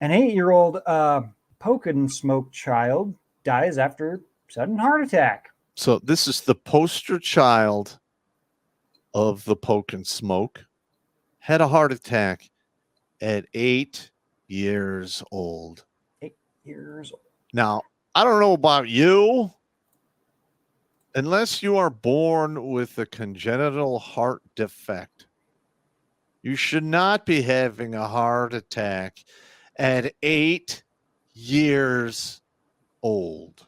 An 8-year-old poke and smoke child dies after sudden heart attack. So this is the poster child of the poke and smoke. Had a heart attack at 8 years old. 8 years old. Now, I don't know about you. Unless you are born with a congenital heart defect, you should not be having a heart attack at 8 years old.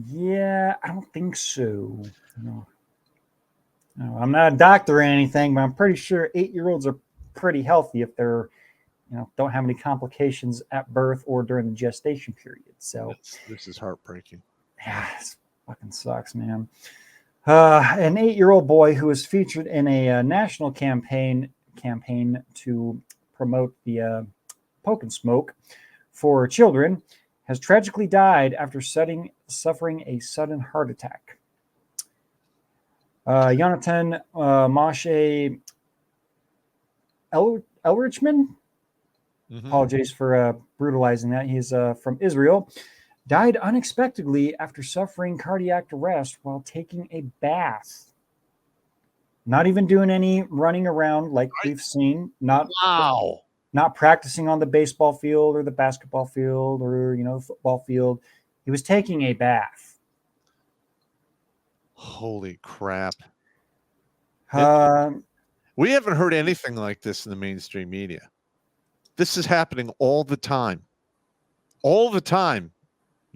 Yeah, I don't think so. No, I'm not a doctor or anything, but I'm pretty sure 8-year-olds are pretty healthy if they're, don't have any complications at birth or during the gestation period. So this is heartbreaking. Yeah, this fucking sucks, man. An 8-year-old boy who was featured in a national campaign to promote the poke and smoke for children has tragically died after suffering a sudden heart attack. Jonathan Moshe Elrichman, apologies for brutalizing that. He's from Israel. Died unexpectedly after suffering cardiac arrest while taking a bath. Not even doing any running around like we've seen. Not practicing on the baseball field or the basketball field or football field. He was taking a bath. Holy crap! We haven't heard anything like this in the mainstream media. This is happening all the time. All the time.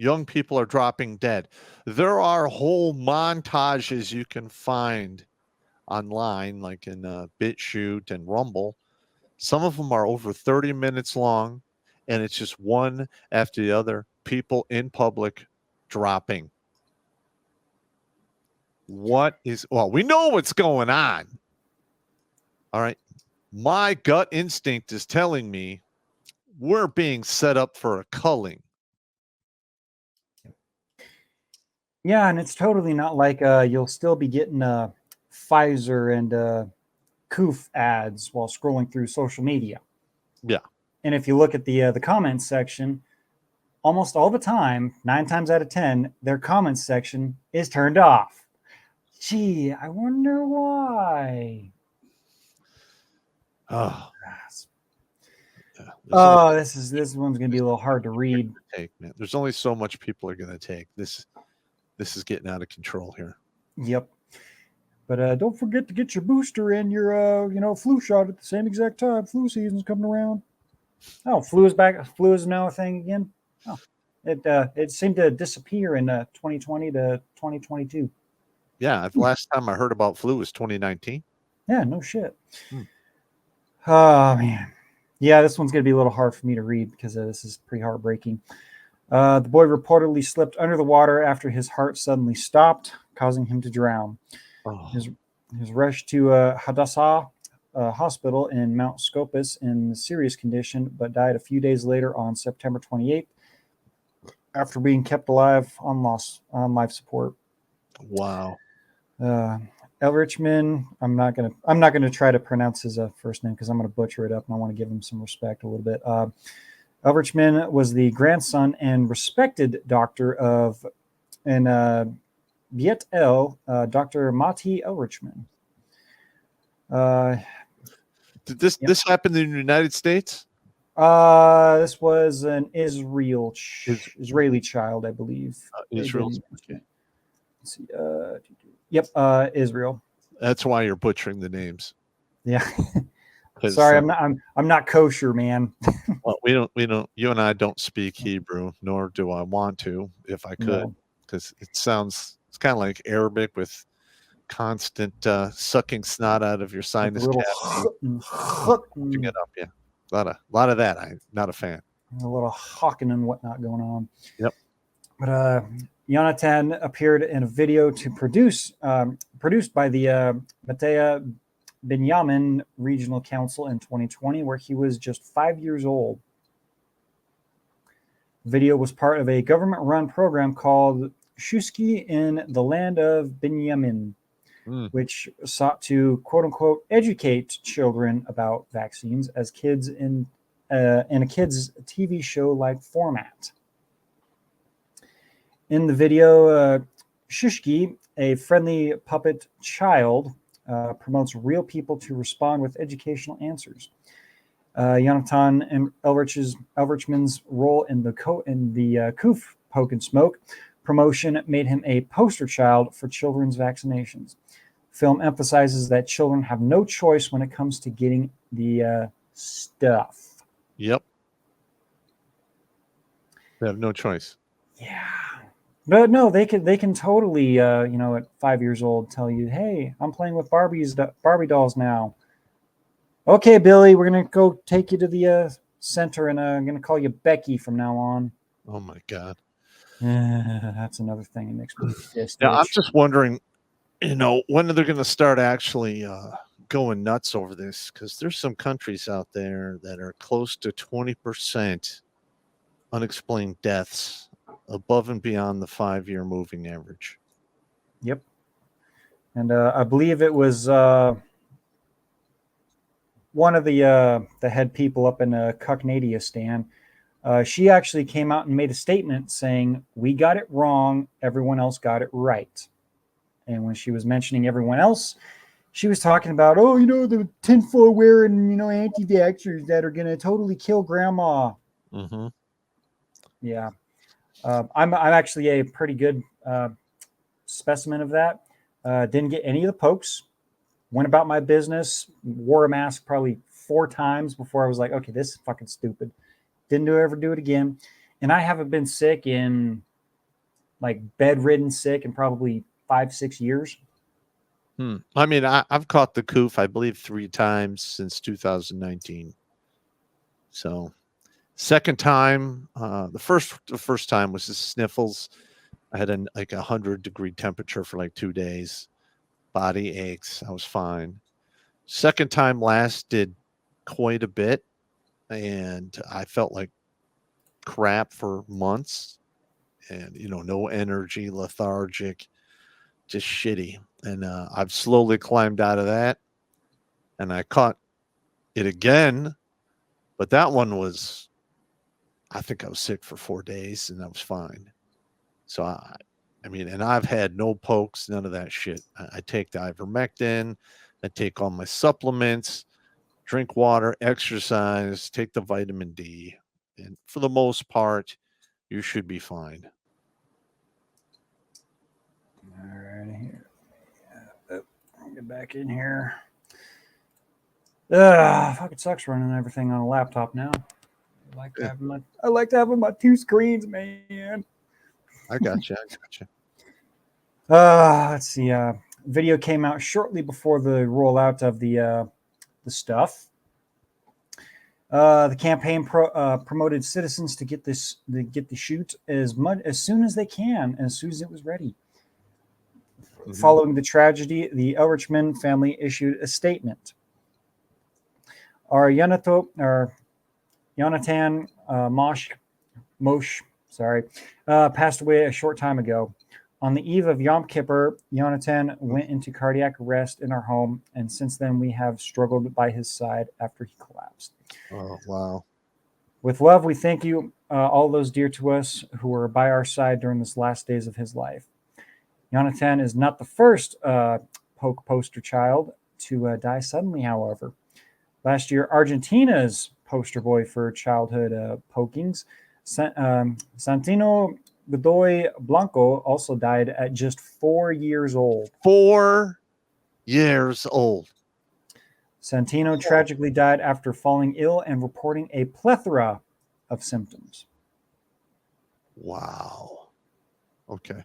Young people are dropping dead. There are whole montages you can find online, like in BitChute and Rumble. Some of them are over 30 minutes long, and it's just one after the other, people in public dropping. We know what's going on. All right. My gut instinct is telling me we're being set up for a culling. Yeah, and it's totally not like you'll still be getting Pfizer and Koof ads while scrolling through social media. Yeah. And if you look at the comments section, almost all the time, 9 times out of 10, their comments section is turned off. Gee, I wonder why. Oh, this one's gonna be a little hard to read. Man. There's only so much people are gonna take. This is getting out of control here. Yep. But don't forget to get your booster and your flu shot at the same exact time. Flu season's coming around. Oh, flu is back. Flu is now a thing again. Oh, it seemed to disappear in 2020 to 2022. Yeah, the last time I heard about flu was 2019. Yeah, no shit. Oh man, yeah, this one's gonna be a little hard for me to read because this is pretty heartbreaking. The boy reportedly slipped under the water after his heart suddenly stopped, causing him to drown. Oh. He was rushed to Hadassah Hospital in Mount Scopus in serious condition, but died a few days later on September 28th after being kept alive on life support. Wow. Elrichman, I'm not gonna try to pronounce his first name because I'm gonna butcher it up, and I want to give him some respect a little bit. Elrichman was the grandson and respected doctor of Biet El, Dr. Mati Elrichman. Did this happen in the United States? This was an Israeli child, I believe. Israel. Okay. Let's see. Yep, Israel. That's why you're butchering the names. Yeah. Sorry, I'm not kosher, man. Well, we don't. You and I don't speak Hebrew, nor do I want to, if I could, because it's kind of like Arabic with constant sucking snot out of your sinus cavity. It up, yeah. A lot of that. I'm not a fan. A little hawking and whatnot going on. Yep. But Jonathan appeared in a video produced by the Matea Binyamin Regional Council in 2020, where he was just 5 years old. The video was part of a government-run program called Shuski in the Land of Binyamin, which sought to, quote-unquote, educate children about vaccines as kids in in a kid's TV show-like format. In the video, Shishki, a friendly puppet child, promotes real people to respond with educational answers. Jonathan Elrichman's role in the Koof Poke and Smoke promotion made him a poster child for children's vaccinations. The film emphasizes that children have no choice when it comes to getting the stuff. Yep. They have no choice. Yeah. But no, they can totally, at 5 years old, tell you, "Hey, I'm playing with Barbie dolls now." Okay, Billy, we're gonna go take you to the center, and I'm gonna call you Becky from now on. Oh my God. That's another thing that makes me pissed. Yeah, I'm just wondering, when are they going to start actually going nuts over this? Because there's some countries out there that are close to 20% unexplained deaths above and beyond the 5-year moving average. Yep. And I believe it was one of the head people up in Cucknadiastan. She actually came out and made a statement saying, "We got it wrong. Everyone else got it right." And when she was mentioning everyone else, she was talking about, the tinfoil wearing, anti-vaxxers that are going to totally kill grandma. Mm-hmm. Yeah. I'm actually a pretty good specimen of that. Didn't get any of the pokes. Went about my business. Wore a mask probably 4 times before I was like, okay, this is fucking stupid. Didn't ever do it again. And I haven't been sick in like bedridden sick in probably 5-6 years. I mean, I've caught the coof, I believe, 3 times since 2019. So, second time, the first time was the sniffles. I had like 100-degree temperature for like 2 days. Body aches. I was fine. Second time lasted quite a bit, and I felt like crap for months, and no energy, lethargic, just shitty. And I've slowly climbed out of that, and I caught it again, but that one was, I think I was sick for 4 days, and I was fine. So I mean, and I've had no pokes, none of that shit. I take the ivermectin, I take all my supplements, drink water, exercise, take the vitamin D, and for the most part, you should be fine. All right, here. Get back in here. Fucking sucks running everything on a laptop now. I like having my 2 screens, man. I got you. Let's see. Video came out shortly before the rollout of the stuff. The campaign promoted citizens to get the shoot as soon as they can, as soon as it was ready. Mm-hmm. Following the tragedy, the Elrichman family issued a statement. Our Jonathan Moshe, passed away a short time ago. On the eve of Yom Kippur, Jonathan went into cardiac arrest in our home, and since then we have struggled by his side after he collapsed. Oh, wow. With love, we thank you, all those dear to us who were by our side during this last days of his life. Jonathan is not the first poke poster child to die suddenly, however. Last year, Argentina's poster boy for childhood pokings, Santino Godoy Blanco, also died at just 4 years old. 4 years old. Santino tragically died after falling ill and reporting a plethora of symptoms. Wow. Okay.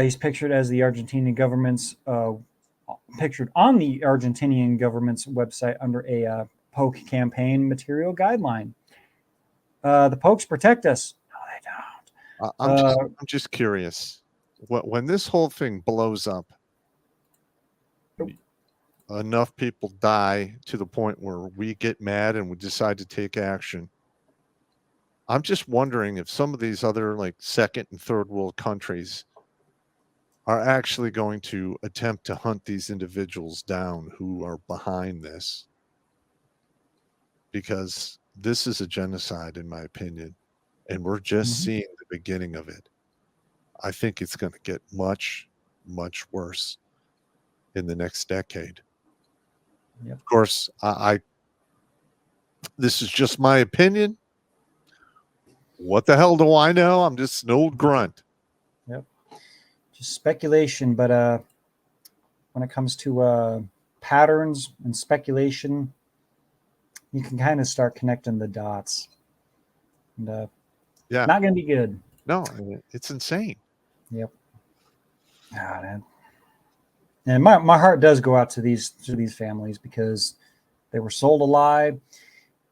He's pictured as the Argentinian government's pictured on the Argentinian government's website under a poke campaign material guideline. The pokes protect us. No, they don't. I'm just curious. When this whole thing blows up, enough people die to the point where we get mad and we decide to take action. I'm just wondering if some of these other like second and third world countries are actually going to attempt to hunt these individuals down who are behind this. because this is a genocide, in my opinion, and we're just seeing the beginning of it. I think it's going to get much, much worse in the next decade. Yep. Of course, this is just my opinion. What the hell do I know? I'm just an old grunt. Yep. Just speculation, but when it comes to patterns and speculation, you can kind of start connecting the dots. And Yeah. not going to be good. No, it's insane. Yep. God, and my heart does go out to these families because they were sold a lie,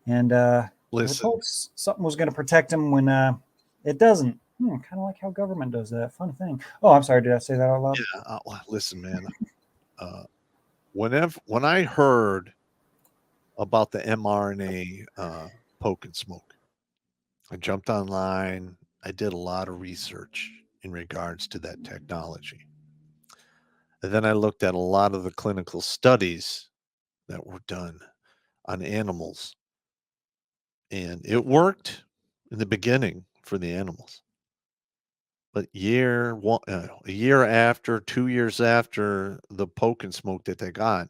and they were told something was going to protect them when it doesn't. Kind of like how government does that. Fun thing. Oh, I'm sorry. Did I say that out loud? Yeah. Listen, man. When I heard about the mRNA poke and smoke, I jumped online. I did a lot of research in regards to that technology. And then I looked at a lot of the clinical studies that were done on animals. And it worked in the beginning for the animals. But a year after, 2 years after the poke and smoke that they got,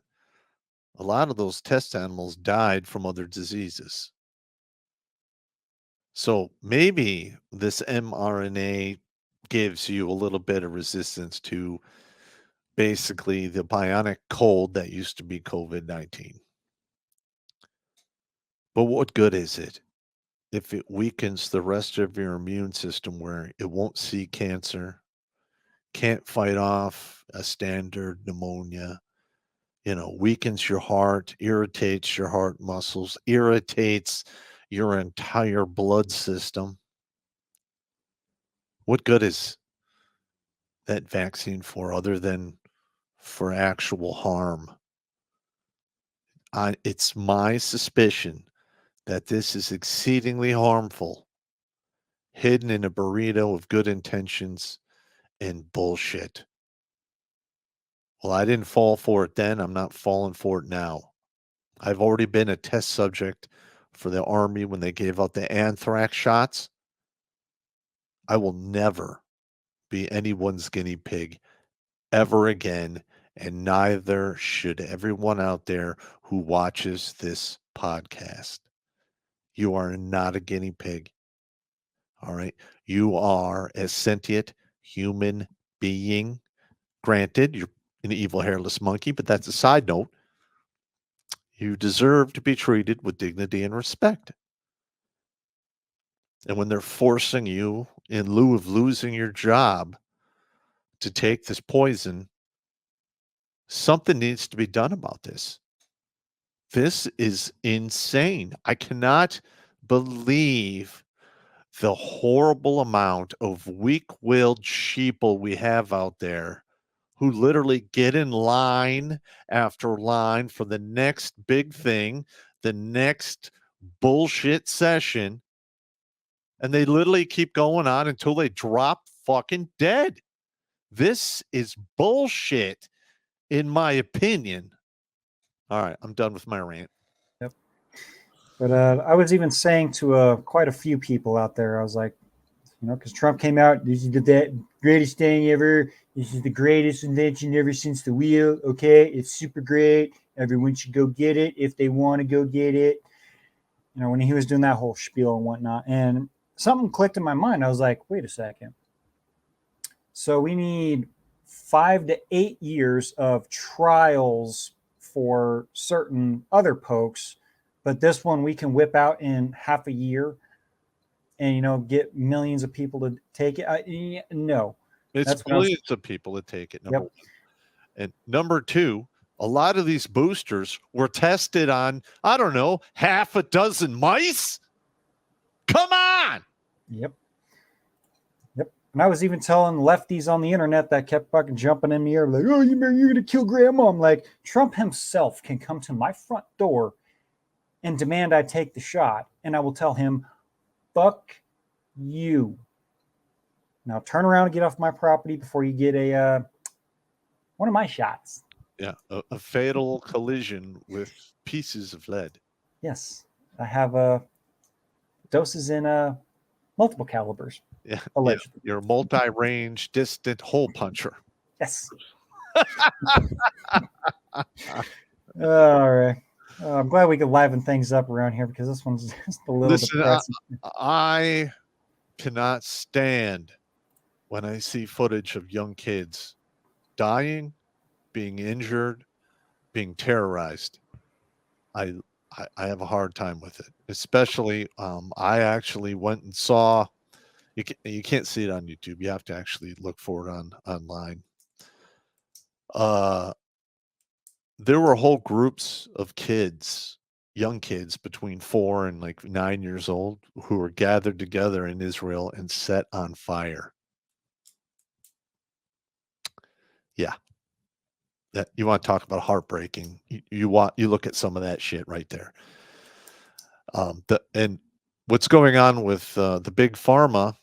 a lot of those test animals died from other diseases. So maybe this mRNA gives you a little bit of resistance to basically the bionic cold that used to be COVID-19. But what good is it if it weakens the rest of your immune system where it won't see cancer, can't fight off a standard pneumonia, weakens your heart, irritates your heart muscles, irritates your entire blood system? What good is that vaccine for other than for actual harm? It's my suspicion that this is exceedingly harmful, hidden in a burrito of good intentions and bullshit. Well, I didn't fall for it then. I'm not falling for it now. I've already been a test subject for the Army when they gave out the anthrax shots. I will never be anyone's guinea pig ever again, and neither should everyone out there who watches this podcast. You are not a guinea pig. All right. You are a sentient human being. Granted, you're an evil hairless monkey, but that's a side note. You deserve to be treated with dignity and respect. And when they're forcing you, in lieu of losing your job, to take this poison, something needs to be done about this. This is insane. I cannot believe the horrible amount of weak-willed sheeple we have out there who literally get in line after line for the next big thing, the next bullshit session, and they literally keep going on until they drop fucking dead. This is bullshit, in my opinion. All right, I'm done with my rant. Yep. But I was even saying to quite a few people out there, I was like, because Trump came out, this is the greatest thing ever. This is the greatest invention ever since the wheel. Okay, it's super great. Everyone should go get it if they want to go get it. When he was doing that whole spiel and whatnot, and something clicked in my mind. I was like, wait a second. So we need 5 to 8 years of trials for certain other pokes, but this one we can whip out in half a year and get millions of people to take it. No, it's millions of people that take it. Number one, and number two, a lot of these boosters were tested on, I don't know, half a dozen mice. Come on. Yep. And I was even telling lefties on the internet that kept fucking jumping in the air like, oh, you're going to kill grandma. I'm like, Trump himself can come to my front door and demand I take the shot. And I will tell him, fuck you. Now turn around and get off my property before you get one of my shots. Yeah, a fatal collision with pieces of lead. Yes. I have doses in multiple calibers, Yeah, allegedly. you're a multi-range distant hole puncher. Yes. All right. I'm glad we could liven things up around here because this one's just a little Listen, depressing. I cannot stand when I see footage of young kids dying, being injured, being terrorized. I I have a hard time with it, especially I actually went and saw. You can't see it on YouTube. You have to actually look for it online. Uh, there were whole groups of kids, young kids between 4 and like 9 years old, who were gathered together in Israel and set on fire. Yeah, that you want to talk about heartbreaking. You look at some of that shit right there. And what's going on with the big pharma?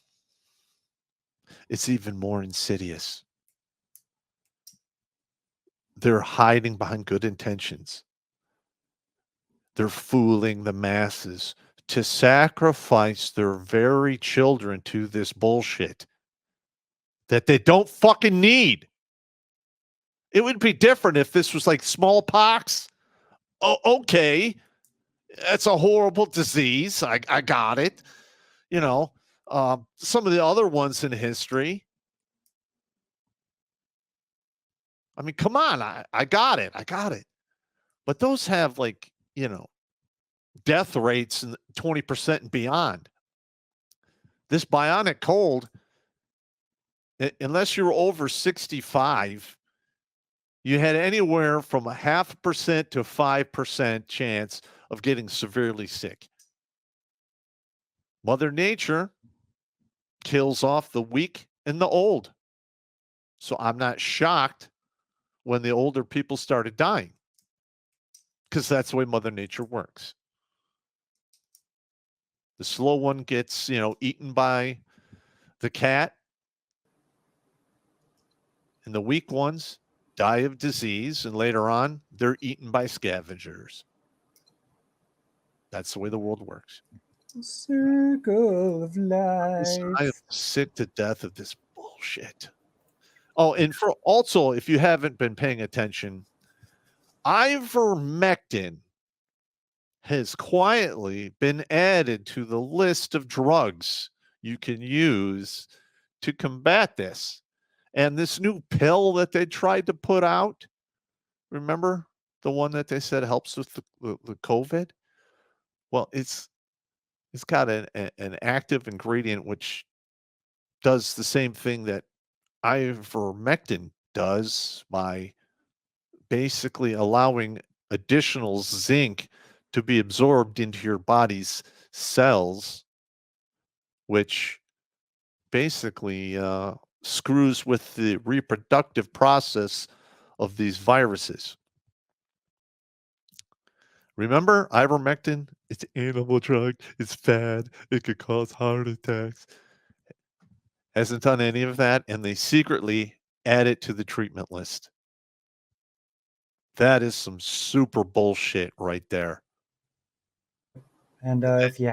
It's even more insidious. They're hiding behind good intentions. They're fooling the masses to sacrifice their very children to this bullshit that they don't fucking need. It would be different if this was like smallpox. Oh, okay. That's a horrible disease. I got it. You know, some of the other ones in history. I mean, come on. I got it. I got it. But those have like, death rates in 20% and beyond. This bionic cold, unless you're over 65, you had anywhere from a 0.5% to 5% chance of getting severely sick. Mother Nature kills off the weak and the old. So I'm not shocked when the older people started dying, because that's the way Mother Nature works. The slow one gets, eaten by the cat, and the weak ones die of disease, and later on, they're eaten by scavengers. That's the way the world works. Circle of Listen, I am life. sick to death of this bullshit. Oh, and for also, if you haven't been paying attention, ivermectin has quietly been added to the list of drugs you can use to combat this. And this new pill that they tried to put out, remember the one that they said helps with the COVID? Well, it's got an active ingredient which does the same thing that ivermectin does by basically allowing additional zinc to be absorbed into your body's cells, which basically screws with the reproductive process of these viruses. Remember ivermectin? It's an animal drug. It's bad. It could cause heart attacks. Hasn't done any of that, and they secretly add it to the treatment list. That is some super bullshit right there. And if you,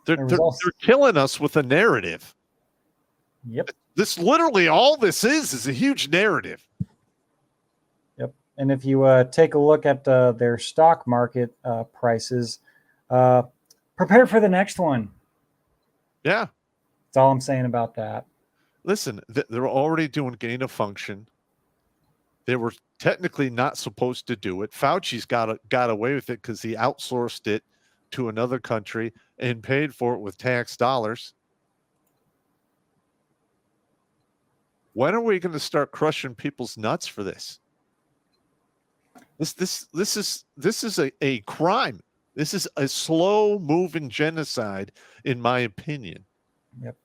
They're, there was they're, also, they're killing us with a narrative. yep, This literally all this is a huge narrative. yep. And if you take a look at their stock market prices, prepare for the next one. Yeah. That's all I'm saying about that. Listen, they're already doing gain of function. They were technically not supposed to do it. Fauci's got away with it because he outsourced it to another country and paid for it with tax dollars. When are we going to start crushing people's nuts for this? This is a crime. This is a slow moving genocide, in my opinion. Yep.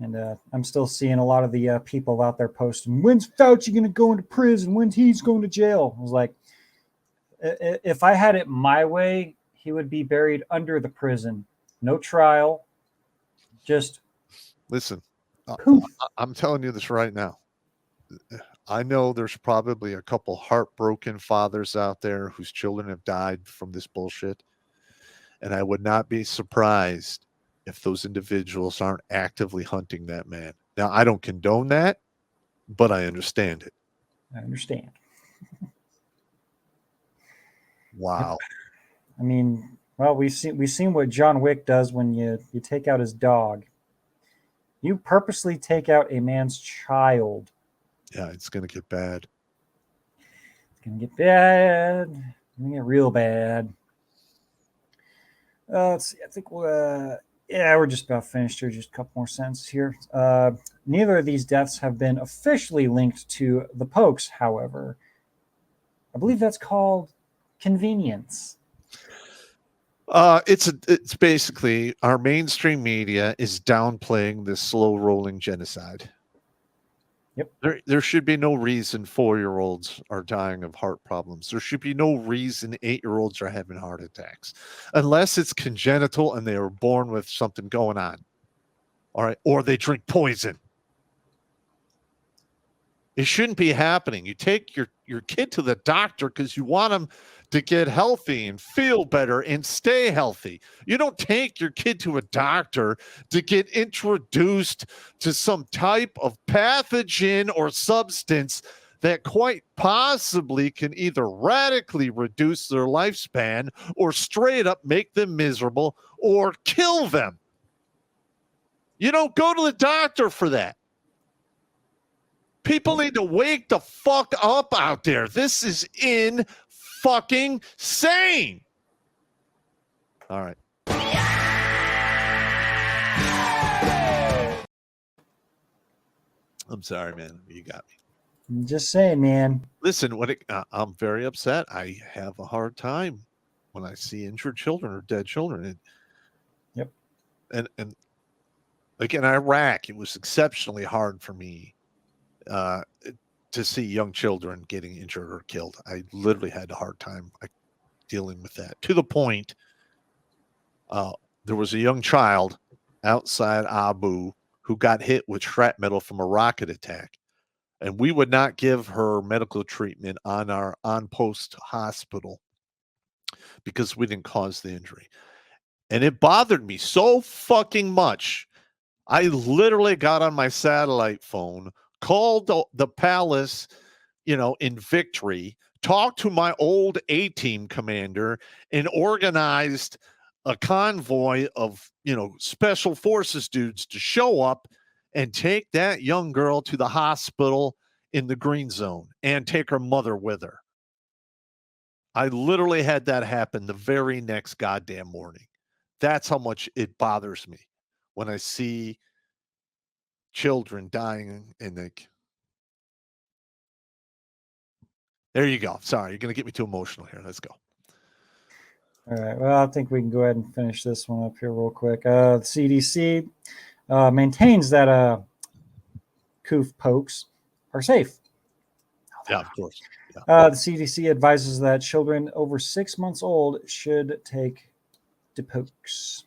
And I'm still seeing a lot of the people out there posting, when's Fauci going to go into prison? When's he's going to jail? I was like, if I had it my way, he would be buried under the prison. No trial. Just listen. poof. I'm telling you this right now. I know there's probably a couple heartbroken fathers out there whose children have died from this bullshit. And I would not be surprised if those individuals aren't actively hunting that man. Now, I don't condone that, but I understand it. I understand. Wow. I mean, well, we've seen what John Wick does when you take out his dog. You purposely take out a man's child. Yeah, it's going to get bad. It's gonna get bad. It's gonna get real bad. Let's see. I think we're just about finished here. Just a couple more sentences here. Neither of these deaths have been officially linked to the Pokes, however. I believe that's called convenience. It's basically our mainstream media is downplaying this slow rolling genocide. Yep. There should be no reason 4-year-olds are dying of heart problems. There should be no reason 8-year-olds are having heart attacks, unless it's congenital and they were born with something going on. All right, or they drink poison. It shouldn't be happening. You take your kid to the doctor because you want them to get healthy and feel better and stay healthy. You don't take your kid to a doctor to get introduced to some type of pathogen or substance that quite possibly can either radically reduce their lifespan or straight up make them miserable or kill them. You don't go to the doctor for that. People need to wake the fuck up out there. This is in fucking sane. All right. I'm sorry, man. You got me. I'm just saying, man. Listen, I'm very upset. I have a hard time when I see injured children or dead children. Yep. And like in Iraq, it was exceptionally hard for me to see young children getting injured or killed. I literally had a hard time dealing with that, to the point there was a young child outside Abu who got hit with shrapnel from a rocket attack, and we would not give her medical treatment on our on-post hospital because we didn't cause the injury. And it bothered me so fucking much. I literally got on my satellite phone, called the palace, in Victory, talked to my old A-team commander, and organized a convoy of, special forces dudes to show up and take that young girl to the hospital in the green zone and take her mother with her. I literally had that happen the very next goddamn morning. That's how much it bothers me when I see children dying and there you go. Sorry, you're going to get me too emotional here. Let's go. All right. Well, I think we can go ahead and finish this one up here real quick. The CDC maintains that coof pokes are safe. Yeah, of course. Yeah. The CDC advises that children over 6 months old should take the pokes.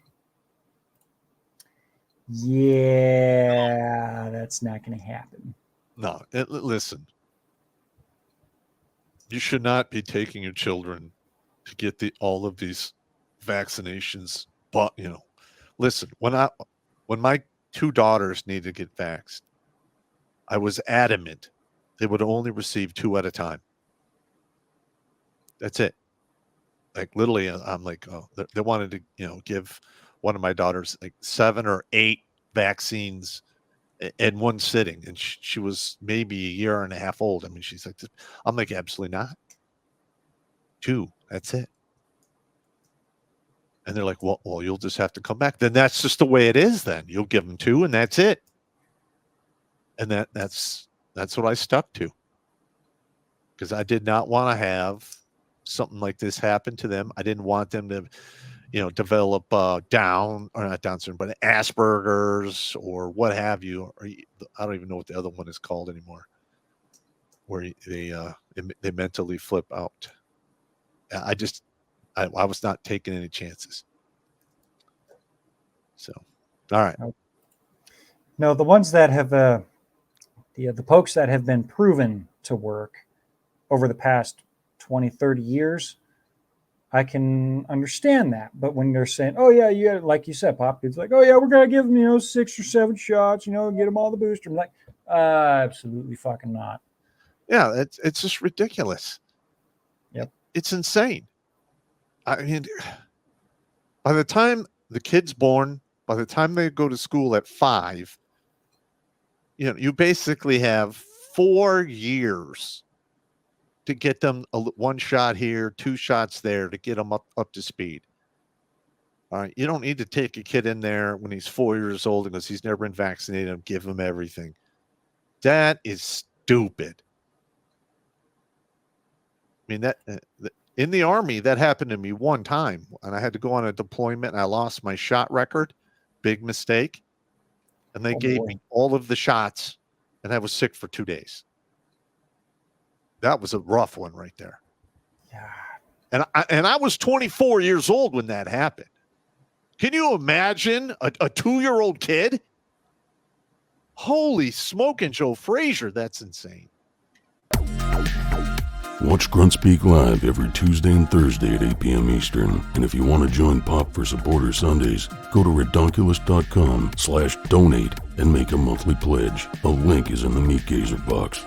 Yeah, that's not going to happen. No, listen. You should not be taking your children to get all of these vaccinations. But listen, when my 2 daughters needed to get vaxxed, I was adamant they would only receive 2 at a time. That's it. Like literally, I'm like, oh, they wanted to, give one of my daughters like 7 or 8 vaccines in one sitting, and she was maybe a year and a half old. I mean, she's like, I'm like, absolutely not. 2, that's it. And they're like, well, you'll just have to come back. Then that's just the way it is. Then you'll give them 2, and that's it. And that's what I stuck to, because I did not want to have something like this happen to them. I didn't want them to, develop Down, or not Down syndrome, but Asperger's or what have you. Or I don't even know what the other one is called anymore, where they mentally flip out. I was not taking any chances. So, all right. No, the ones that have the pokes that have been proven to work over the past 20, 30 years, I can understand that. But when they're saying, oh, yeah, yeah, like you said, Pop, it's like, oh, yeah, we're going to give them, 6 or 7 shots, get them all the booster. I'm like, absolutely fucking not. Yeah, it's just ridiculous. Yep. It's insane. I mean, by the time the kid's born, by the time they go to school at 5, you basically have 4 years to get them 1 shot here, 2 shots there to get them up to speed. All right, you don't need to take a kid in there when he's 4 years old because he's never been vaccinated and give him everything. That is stupid. I mean, that in the Army, that happened to me one time, and I had to go on a deployment, and I lost my shot record. Big mistake. And they gave me all of the shots, and I was sick for 2 days. That was a rough one right there. Yeah. And I was 24 years old when that happened. Can you imagine a 2-year-old kid? Holy smoking Joe Frazier, that's insane. Watch Grunt Speak live every Tuesday and Thursday at 8 p.m. Eastern. And if you want to join Pop for Supporter Sundays, go to redonkulous.com/donate and make a monthly pledge. A link is in the Meat Gazer box.